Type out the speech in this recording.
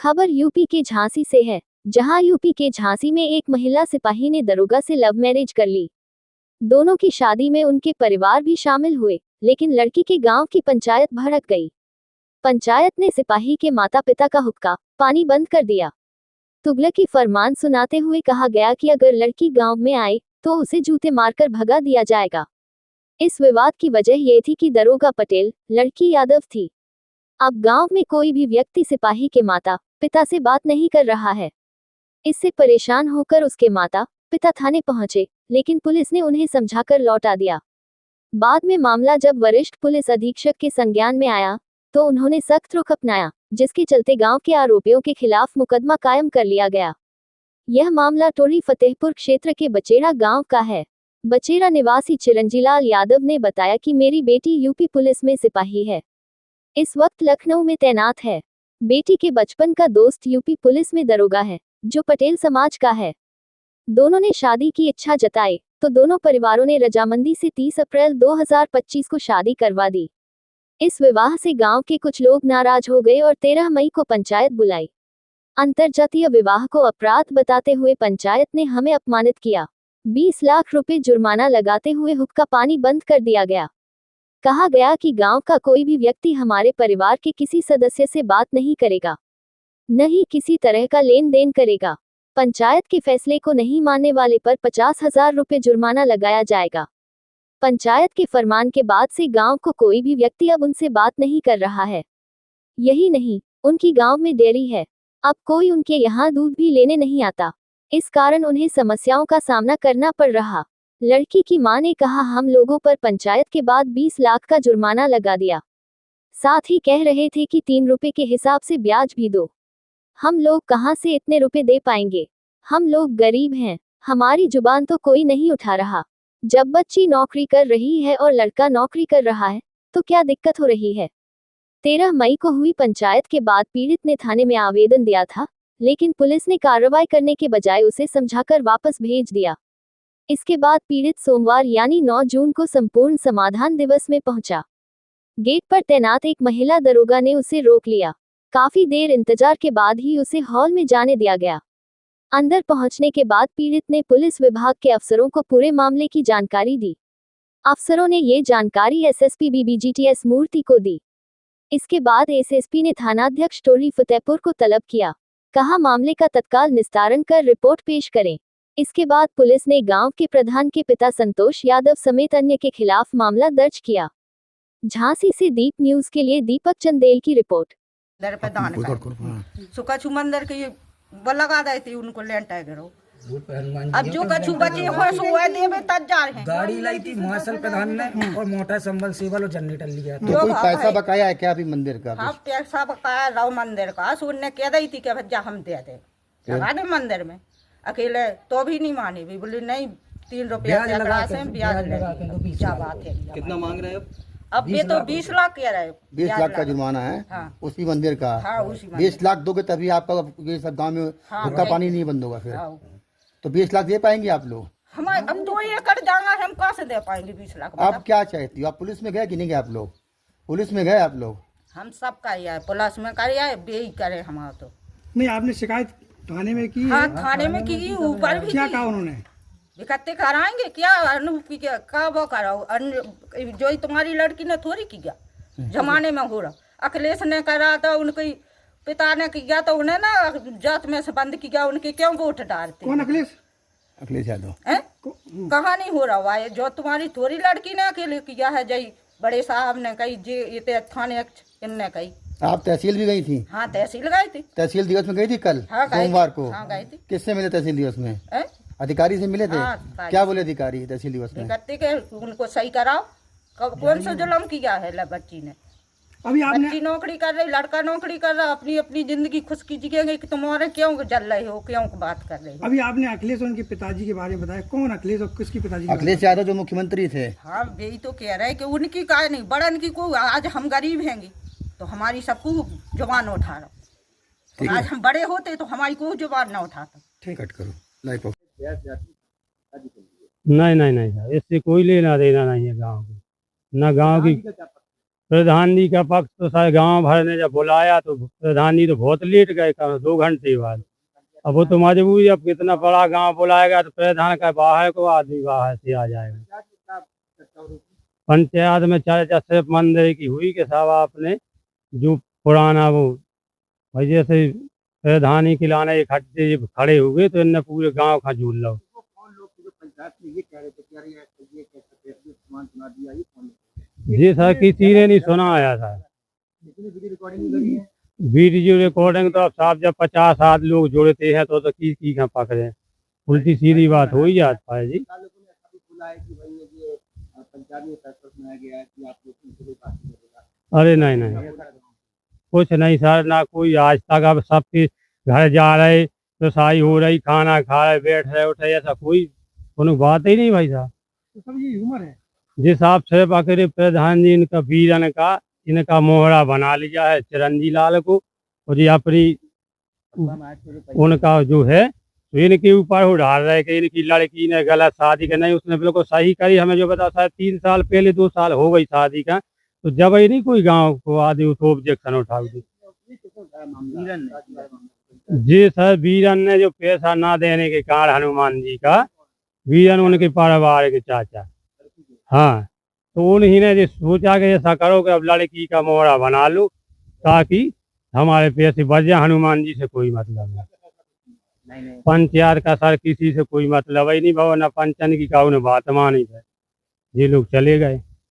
खबर यूपी के झांसी से है, जहां यूपी के झांसी में एक महिला सिपाही ने दरोगा से लव मैरिज कर ली। दोनों की शादी में उनके परिवार भी शामिल हुए, लेकिन लड़की के गांव की पंचायत भड़क गई। पंचायत ने सिपाही के माता पिता का हुक्का पानी बंद कर दिया। तुगलकी फरमान सुनाते हुए कहा गया कि अगर लड़की गांव में आए तो उसे जूते मारकर भगा दिया जाएगा। इस विवाद की वजह यह थी कि दरोगा पटेल, लड़की यादव थी। अब गांव में कोई भी व्यक्ति सिपाही के माता पिता से बात नहीं कर रहा है। इससे परेशान होकर उसके माता पिता थाने पहुंचे, लेकिन पुलिस ने उन्हें समझाकर लौटा दिया। बाद में मामला जब वरिष्ठ पुलिस अधीक्षक के संज्ञान में आया तो उन्होंने सख्त रुख अपनाया, जिसके चलते गांव के आरोपियों के खिलाफ मुकदमा कायम कर लिया गया। यह मामला टोली फतेहपुर क्षेत्र के बचेरा गांव का है। बचेरा निवासी चिरंजीलाल यादव ने बताया कि मेरी बेटी यूपी पुलिस में सिपाही है, इस वक्त लखनऊ में तैनात है। बेटी के बचपन का दोस्त यूपी पुलिस में दरोगा है, जो पटेल समाज का है। दोनों ने शादी की इच्छा जताई तो दोनों परिवारों ने रजामंदी से 30 अप्रैल 2025 को शादी करवा दी। इस विवाह से गांव के कुछ लोग नाराज हो गए और 13 मई को पंचायत बुलाई। अंतरजातीय विवाह को अपराध बताते हुए पंचायत ने हमें अपमानित किया। 20 लाख रुपए जुर्माना लगाते हुए हुक्का पानी बंद कर दिया गया। कहा गया कि गांव का कोई भी व्यक्ति हमारे परिवार के किसी सदस्य से बात नहीं करेगा, न ही किसी तरह का लेन देन करेगा। पंचायत के फैसले को नहीं मानने वाले पर 50,000 रुपए जुर्माना लगाया जाएगा। पंचायत के फरमान के बाद से गांव को कोई भी व्यक्ति अब उनसे बात नहीं कर रहा है। यही नहीं, उनकी गांव में डेयरी है, अब कोई उनके यहाँ दूध भी लेने नहीं आता। इस कारण उन्हें समस्याओं का सामना करना पड़ रहा। लड़की की मां ने कहा, हम लोगों पर पंचायत के बाद 20 लाख का जुर्माना लगा दिया। साथ ही कह रहे थे कि 3 रुपए के हिसाब से ब्याज भी दो। हम लोग कहां से इतने रुपए दे पाएंगे? हम लोग गरीब हैं, हमारी जुबान तो कोई नहीं उठा रहा। जब बच्ची नौकरी कर रही है और लड़का नौकरी कर रहा है तो क्या दिक्कत हो रही है? 13 मई को हुई पंचायत के बाद पीड़ित ने थाने में आवेदन दिया था, लेकिन पुलिस ने कार्रवाई करने के बजाय उसे समझाकर वापस भेज दिया। इसके बाद पीड़ित सोमवार यानी 9 जून को संपूर्ण समाधान दिवस में पहुंचा। गेट पर तैनात एक महिला दरोगा ने उसे रोक लिया। काफी देर इंतजार के बाद ही उसे हॉल में जाने दिया गया। अंदर पहुंचने के बाद पीड़ित ने पुलिस विभाग के अफसरों को पूरे मामले की जानकारी दी। अफसरों ने ये जानकारी एसएसपी बीबीजीटीएस मूर्ति को दी। इसके बाद एसएसपी ने थानाध्यक्ष टोली फतेहपुर को तलब किया। कहा, मामले का तत्काल निस्तारण कर रिपोर्ट पेश करें। इसके बाद पुलिस ने गांव के प्रधान के पिता संतोष यादव समेत अन्य के खिलाफ मामला दर्ज किया। झांसी से दीप न्यूज के लिए दीपक चंदेल की रिपोर्ट। सुकछू मंदिर के वो लगा देती उनको लेंटा गिरो। अब जो कछु बचे हो सो वह देवे तब जा रहे हैं। गाड़ी लाई थी महासल प्रधान ने और मोटर संबल सेवल और जनरेटर लिया था। तो कोई पैसा बकाया है क्या अभी मंदिर का? हाँ, पैसा बकाया राव मंदिर का। सुनने कह रही थी कि भैया हम दे दे लगा दे मंदिर में। अकेले तो भी नहीं मानी, भी बोली नहीं 3 रुपया ब्याज लगा के क्या बात है? कितना मांग रहे हो? अब ये तो 20 लाख कह रहे हो। 20 लाख का जुर्माना है। हाँ। उसी मंदिर का। हाँ, उसी 20 लाख दोगे तभी आपका ये सब गांव में हुक्का पानी नहीं बंद होगा। फिर तो 20 लाख दे पाएंगे आप लोग? हमारे अब 2 एकड़ जाना है, हम कहाँ से दे पाएंगे 20 लाख? आप क्या चाहती हो? आप पुलिस में गए कि नहीं गए? आप लोग पुलिस में गए? आप लोग? हम सब का है, पुलिस में करे बेई करे हमारा तो नहीं। आपने शिकायत थाने में की? हाँ, थाने में की, ऊपर भी क्या कहा उन्होंने? इकट्ठे कराएंगे क्या? अनूप की क्या वो कराओ? जो तुम्हारी लड़की ने थोड़ी किया जमाने में हो रहा। अखिलेश ने करा तो उनके पिता ने किया तो उन्हें ना जात में से बंद किया। उनके क्यों वोट डालते? कौन अखिलेश? अखिलेश यादव। कहाँ नहीं हो रहा हुआ है? जो तुम्हारी थोड़ी लड़की ने अकेले किया है, जय बड़े साहब ने कही, जे थाने इनने कही। आप तहसील भी गई थी? हाँ, तहसील गई थी। तहसील दिवस में गई थी कल? हाँ, सोमवार को। हाँ, गई थी। किससे मिले तहसील दिवस में? अधिकारी से मिले थे? हाँ, क्या बोले अधिकारी तहसील दिवस में? कहते के उनको सही कराओ। कौन सा जुल्म किया है बच्ची ने? अभी आपने बच्ची नौकरी कर रही, लड़का नौकरी कर रहा, अपनी अपनी जिंदगी खुश कीजिएंगे कि तुम्हारे क्यों जल रहे हो, क्यों बात कर रहे हो? अभी आपने अखिलेश और उनके पिताजी के बारे में बताया। कौन अखिलेश और किसकी पिताजी? अखिलेश यादव जो मुख्यमंत्री थे। हाँ, यही तो कह रहे कि उनकी का नहीं, बड़न की को। आज हम गरीब हैंगे तो हमारी सबको जुबान उठा रहा। आज हम बड़े होते तो हमारी कोई जुबान ना उठाता। ठीक कट करो लाइक। नहीं नहीं नहीं सर, इससे कोई लेना देना नहीं है गांव को। ना गांव की प्रधान जी का पक्ष तो सारे गांव भर ने जब बुलाया तो प्रधान जी तो बहुत लेट गए, 2 घंटे बाद। अब वो तो मजबूरी, अब कितना बड़ा गांव बुलाएगा तो प्रधान का बाहर को आदमी बाहर से आ जाएगा। पंचायत में चर्चा सिर्फ मंदिर की हुई कि साहब आपने जो पुराना वो भाई जैसे प्रधानी खिलाने इकट्ठे खड़े हुए तो इनने पूरे गांव का झूल लो। जी सर, किसी ने नहीं सुना आया था। वीडियो रिकॉर्डिंग तो अब साहब जब 50 आदमी लोग जोड़ते हैं तो की पकड़े, उल्टी सीधी बात हो ही जाता है जी। अरे नहीं नहीं, कुछ नहीं सर, ना कोई आज तक। अब सबके घर जा रहे, रसाई हो रही, खाना खा रहे, बैठ रहे, उठ रहे, ऐसा कोई बात ही नहीं भाई साहब। तो सब ये ह्यूमर है जी साहब, सिर्फ आखिर प्रधान जी इनका वीरन का इनका मोहरा बना लिया है चिरंजी लाल को, और ये अपनी उनका जो है तो इनके ऊपर उड़ा रहे कि इनकी लड़की ने गलत शादी का, नहीं उसने बिल्कुल सही करी। हमें जो बता शायद 3 साल पहले 2 साल हो गई शादी का, तो जब ही नहीं कोई गांव को आदमी तो ऑब्जेक्शन उठा दी। जी सर, वीरन ने जो पैसा ना देने के कारण हनुमान जी का, वीरन उनके परिवार के चाचा, हाँ, तो उन्हीं ने जो सोचा कि ऐसा करो कि अब लड़की का मोहरा बना लो ताकि हमारे पैसे बच जाए। हनुमान जी से कोई मतलब नहीं, पंचायत का सर किसी से कोई मतलब ही नहीं, भवन पंचन की का उन्हें बात मानी है, ये लोग चले गए।